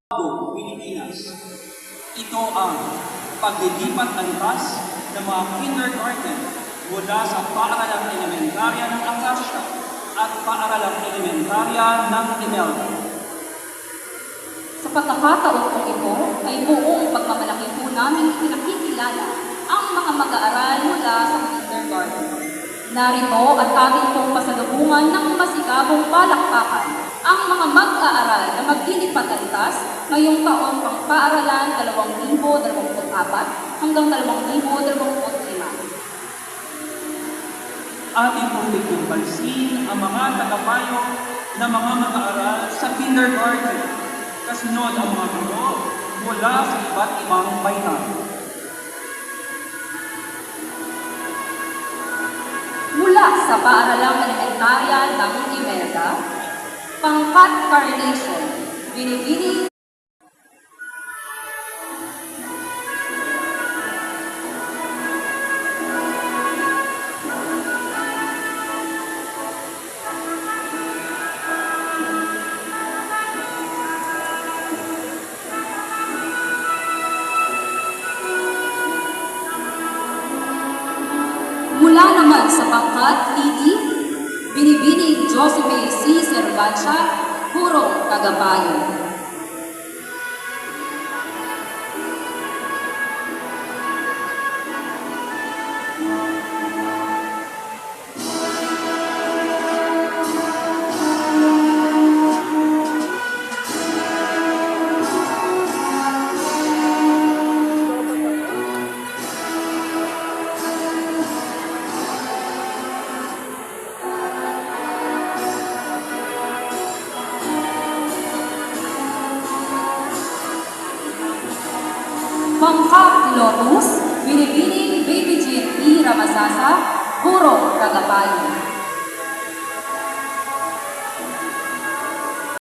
Pilipinas. Ito ang paglilipat antas ng mga kindergarten mula sa paaralang elementarya ng Acacia at paaralang elementarya ng Imelda. Sa pagkakataon po ito ay buong pagmamalaki po namin pinakikilala ang mga mag-aaral mula sa kindergarten. Narito at ating pong pasalubungan ng masigabong palakpakan ang mga mag-aaral na maglilipat antas ngayong taon pang paaralan 2024 hanggang 2025. Ating pong bigyan pansin ang mga tagapayo na mga mag-aaral sa kindergarten, kasunod ang mga guro mula sa iba't ibang bayan. Mula sa paaralang elementarya ng Imelda, pangkat Carnation, Binibini. Mula naman sa pangkat Lidi, Binibining Josepe C. Cervancha, Purong Tagapayo. Pangkat Lotus, Binibining Baby Jean E. Ramasasa, Purong Tagapayo.